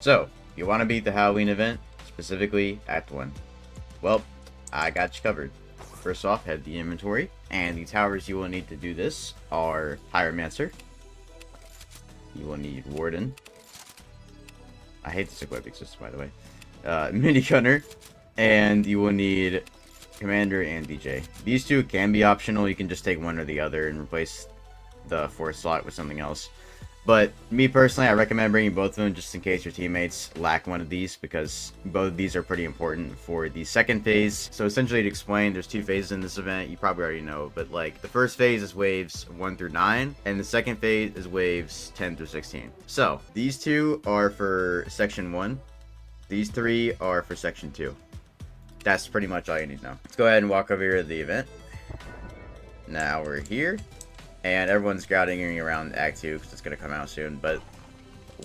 So, you want to beat the Halloween event, specifically Act 1. Well, I got you covered. First off, head the inventory, and the towers you will need to do this are Pyromancer. You will need Warden. I hate this equipping system, by the way. Mini Gunner, and you will need Commander and DJ. These two can be optional. You can just take one or the other and replace the fourth slot with something else. But me personally, I recommend bringing both of them just in case your teammates lack one of these, because both of these are pretty important for the second phase. So essentially, to explain, there's two phases in this event. You probably already know, but like the first phase is waves 1 through 9, and the second phase is waves 10 through 16. So these two are for section 1. These three are for section 2. That's pretty much all you need to know. Let's go ahead and walk over here to the event. Now we're here. And everyone's gathering around Act 2 because it's going to come out soon. But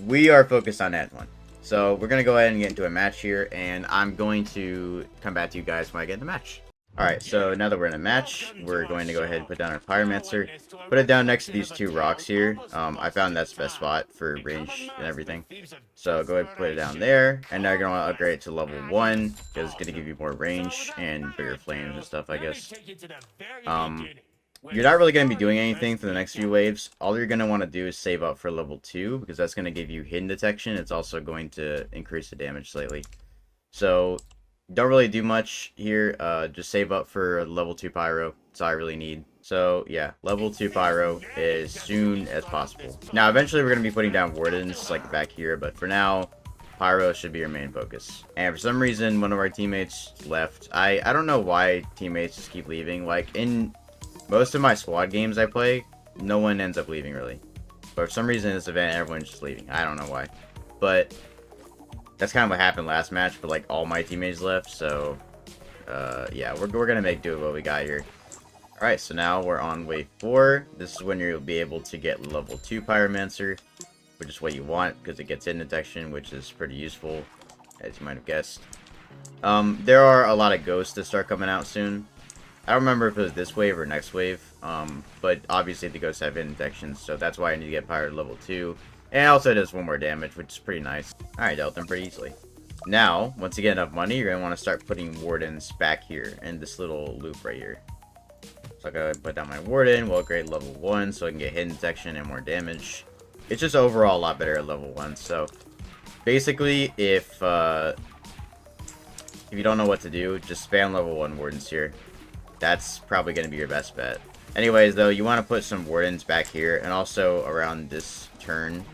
we are focused on Act 1. So we're going to go ahead and get into a match here. And I'm going to come back to you guys when I get in the match. Alright, so now that we're in a match, we're going to go ahead and put down our Pyromancer. Put it down next to these two rocks here. I found that's the best spot for range and everything. So go ahead and put it down there. And now you're going to want to upgrade it to level 1. Because it's going to give you more range and bigger flames and stuff, I guess. You're not really going to be doing anything for the next few waves. All you're going to want to do is save up for level 2, because that's going to give you hidden detection. It's also going to increase the damage slightly. So, don't really do much here. Just save up for level 2 pyro. That's all I really need. So, yeah, level 2 pyro as soon as possible. Now, eventually we're going to be putting down wardens, like back here, but for now, pyro should be your main focus. And for some reason, one of our teammates left. I don't know why teammates just keep leaving. Like, in most of my squad games I play, no one ends up leaving, really. But for some reason in this event, everyone's just leaving. I don't know why. But that's kind of what happened last match, but like all my teammates left, so yeah, we're going to make do with what we got here. Alright, so now we're on wave 4. This is when you'll be able to get level 2 Pyromancer, which is what you want, because it gets hidden detection, which is pretty useful, as you might have guessed. There are a lot of ghosts that start coming out soon. I don't remember if it was this wave or next wave, but obviously the ghosts have hidden detection, so that's why I need to get Pyro level 2. And also it does 1 more damage, which is pretty nice. Alright, dealt them pretty easily. Now, once you get enough money, you're going to want to start putting wardens back here, in this little loop right here. So I'll go ahead and put down my warden, we'll upgrade level 1, so I can get hidden detection and more damage. It's just overall a lot better at level 1, so basically, if you don't know what to do, just spam level 1 wardens here. That's probably going to be your best bet. Anyways, though, you want to put some wardens back here and also around this turn.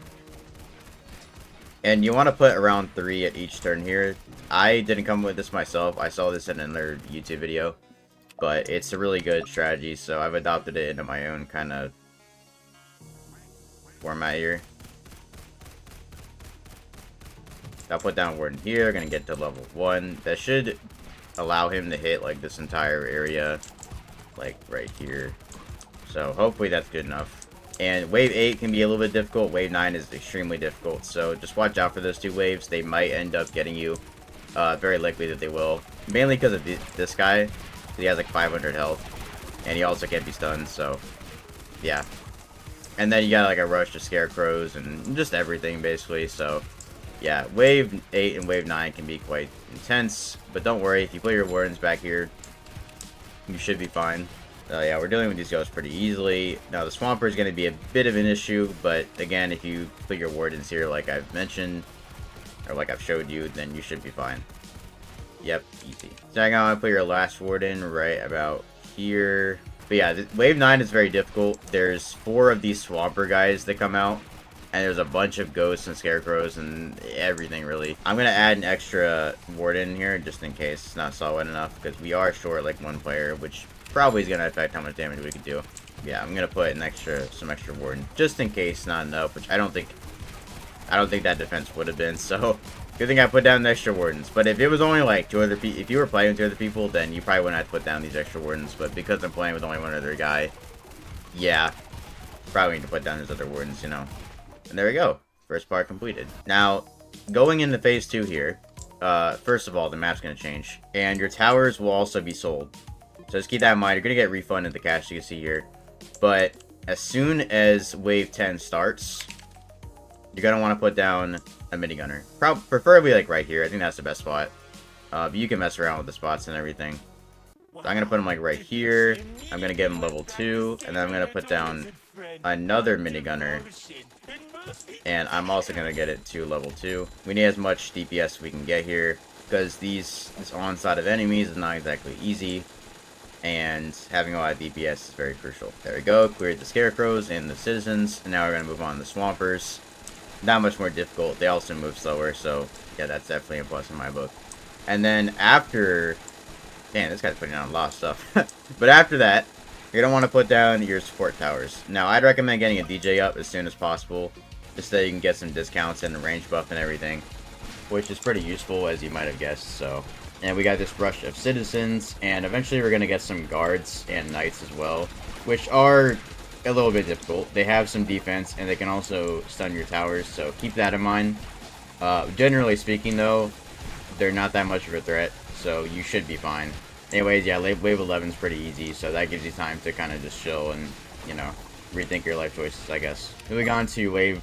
And you want to put around 3 at each turn here. I didn't come up with this myself. I saw this in another YouTube video. But it's a really good strategy, so I've adopted it into my own kind of format here. I'll put down warden here. Going to get to level 1. That should allow him to hit like this entire area, like right here. So hopefully that's good enough. And wave 8 can be a little bit difficult. Wave 9 is extremely difficult, so just watch out for those two waves. They might end up getting you. Very likely that they will, mainly because of this guy. He has like 500 health, and he also can't be stunned, so yeah. And then you got like a rush to scarecrows and just everything basically. So yeah, wave 8 and wave 9 can be quite intense, but don't worry, if you put your wardens back here, you should be fine. Yeah, we're dealing with these ghosts pretty easily. Now, the Swamper is going to be a bit of an issue, but again, if you put your wardens here like I've mentioned, or like I've showed you, then you should be fine. Yep, easy. So I'm going to put your last warden right about here. But yeah, wave 9 is very difficult. There's 4 of these Swamper guys that come out. And there's a bunch of ghosts and scarecrows and everything, really. I'm going to add an extra warden here, just in case it's not solid enough. Because we are short, like, 1 player, which probably is going to affect how much damage we can do. Yeah, I'm going to put some extra warden, just in case not enough, which I don't think that defense would have been. So, good thing I put down the extra wardens. But if it was only, like, 2 other people, if you were playing with 2 other people, then you probably wouldn't have to put down these extra wardens. But because I'm playing with only 1 other guy, yeah, probably need to put down his other wardens, you know. And there we go. First part completed. Now, going into phase 2 here, first of all, the map's going to change. And your towers will also be sold. So just keep that in mind. You're going to get refunded the cash you can see here. But as soon as wave 10 starts, you're going to want to put down a minigunner. Preferably like right here. I think that's the best spot. But you can mess around with the spots and everything. So I'm gonna put him like right here. I'm gonna give him level 2, and then I'm gonna put down another minigunner. And I'm also gonna get it to level 2. We need as much DPS as we can get here, because this onslaught of enemies is not exactly easy. And having a lot of DPS is very crucial. There we go, cleared the scarecrows and the citizens, and now we're going to move on to the swampers. Not much more difficult, they also move slower, so yeah, that's definitely a plus in my book. And then after, damn, this guy's putting down a lot of stuff. But after that, you're going to want to put down your support towers. Now, I'd recommend getting a DJ up as soon as possible, just so you can get some discounts and the range buff and everything, which is pretty useful, as you might have guessed, so. And we got this rush of citizens, and eventually we're going to get some guards and knights as well, which are a little bit difficult. They have some defense, and they can also stun your towers, so keep that in mind. Generally speaking, though, they're not that much of a threat, so you should be fine. Anyways, yeah, wave 11 is pretty easy, so that gives you time to kind of just chill and, you know, rethink your life choices, I guess. Moving on to wave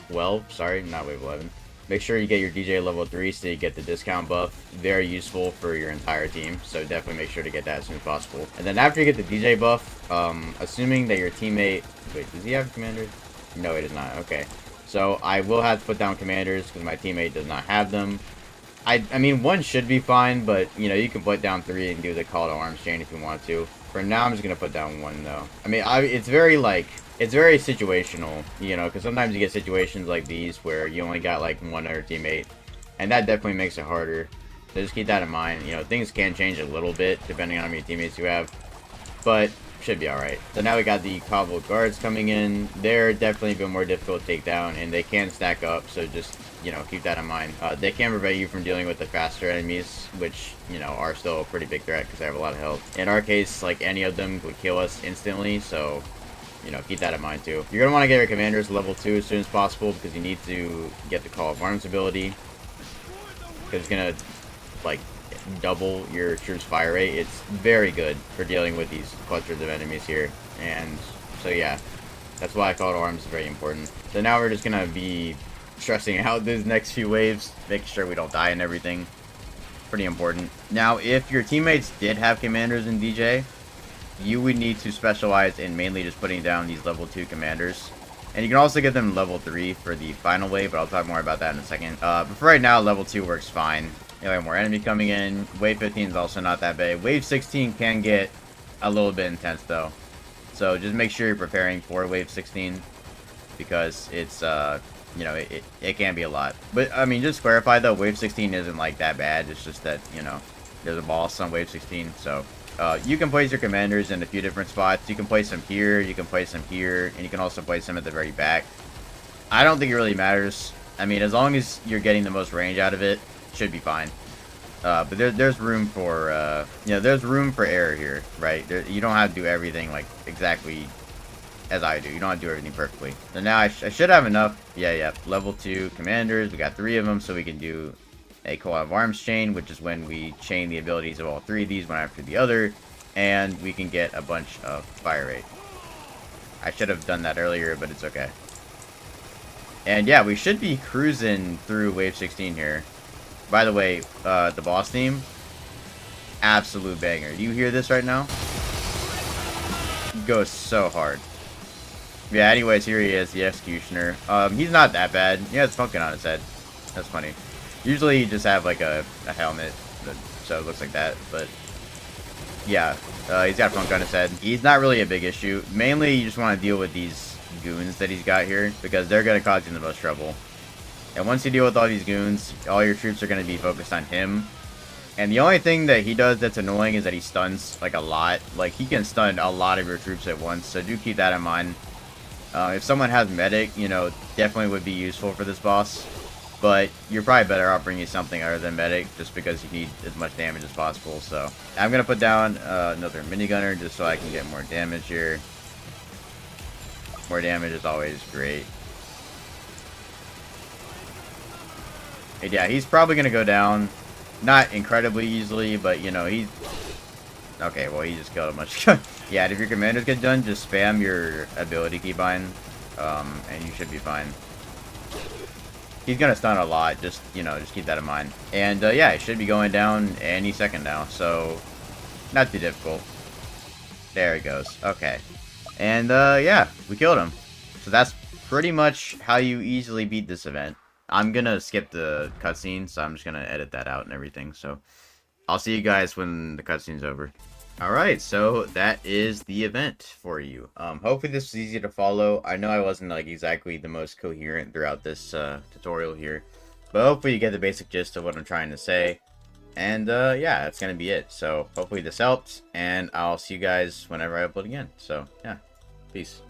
12, sorry, not wave 11. Make sure you get your DJ level 3 so you get the discount buff. Very useful for your entire team, so definitely make sure to get that as soon as possible. And then after you get the DJ buff, assuming that your teammate... Wait, does he have commanders? No, he does not. Okay. So I will have to put down commanders because my teammate does not have them. I mean, 1 should be fine, but, you know, you can put down 3 and do the call to arms chain if you want to. For now, I'm just going to put down 1, though. I mean, it's very, like... It's very situational, you know, because sometimes you get situations like these where you only got, like, 1 other teammate, and that definitely makes it harder. So just keep that in mind. You know, things can change a little bit depending on how many teammates you have, but should be alright. So now we got the cobbled guards coming in. They're definitely a bit more difficult to take down, and they can stack up, so just, you know, keep that in mind. They can prevent you from dealing with the faster enemies, which, you know, are still a pretty big threat because they have a lot of health. In our case, like, any of them would kill us instantly, so... You know, keep that in mind too. You're going to want to get your commanders level 2 as soon as possible because you need to get the Call of Arms ability. Because it's going to, like, double your troops' fire rate. It's very good for dealing with these clusters of enemies here. And so, yeah, that's why Call to Arms is very important. So now we're just going to be stressing out these next few waves, making sure we don't die and everything. Pretty important. Now, if your teammates did have commanders in DJ... you would need to specialize in mainly just putting down these level 2 commanders. And you can also get them level 3 for the final wave, but I'll talk more about that in a second. But for right now, level 2 works fine. You have more enemy coming in. Wave 15 is also not that bad. Wave 16 can get a little bit intense, though. So just make sure you're preparing for Wave 16, because it's, you know, it can be a lot. But, I mean, just to clarify, though, Wave 16 isn't, like, that bad. It's just that, you know, there's a boss on Wave 16, so... you can place your commanders in a few different spots. You can place them here, you can place them here, and you can also place them at the very back. I don't think it really matters. I mean, as long as you're getting the most range out of it, it should be fine. But there's room for, you know, there's room for error here, right? You don't have to do everything, like, exactly as I do. You don't have to do everything perfectly. So now I should have enough. Yeah, level 2 commanders. We got 3 of them, so we can do... a Call of Arms chain, which is when we chain the abilities of all 3 of these one after the other, and we can get a bunch of fire rate. I should have done that earlier, but it's okay. And yeah, we should be cruising through Wave 16 here. By the way, the boss theme, absolute banger. Do you hear this right now? It goes so hard. Yeah, anyways, here he is, the Executioner. He's not that bad. He has pumpkin on his head. That's funny. Usually you just have like a helmet, so it looks like that, but yeah, he's got a funk on his head. He's not really a big issue. Mainly you just want to deal with these goons that he's got here, because they're going to cause you the most trouble. And once you deal with all these goons, all your troops are going to be focused on him. And the only thing that he does that's annoying is that he stuns like a lot. Like, he can stun a lot of your troops at once, so do keep that in mind. If someone has medic, you know, definitely would be useful for this boss. But you're probably better off bringing something other than medic, just because you need as much damage as possible. So I'm going to put down another minigunner just so I can get more damage here. More damage is always great. And yeah, he's probably going to go down. Not incredibly easily, but, you know, he's... Okay, well, he just killed a bunch. Yeah, and if your commanders get done, just spam your ability keybind, and you should be fine. He's gonna stun a lot, just, you know, just keep that in mind. And, yeah, it should be going down any second now, so not too difficult. There he goes. Okay. And, yeah, we killed him. So that's pretty much how you easily beat this event. I'm gonna skip the cutscene, so I'm just gonna edit that out and everything, so I'll see you guys when the cutscene's over. Alright, so that is the event for you. Hopefully this was easy to follow. I know I wasn't, like, exactly the most coherent throughout this, tutorial here, but hopefully you get the basic gist of what I'm trying to say. And, yeah, that's gonna be it. So, hopefully this helped, and I'll see you guys whenever I upload again. So, yeah, peace.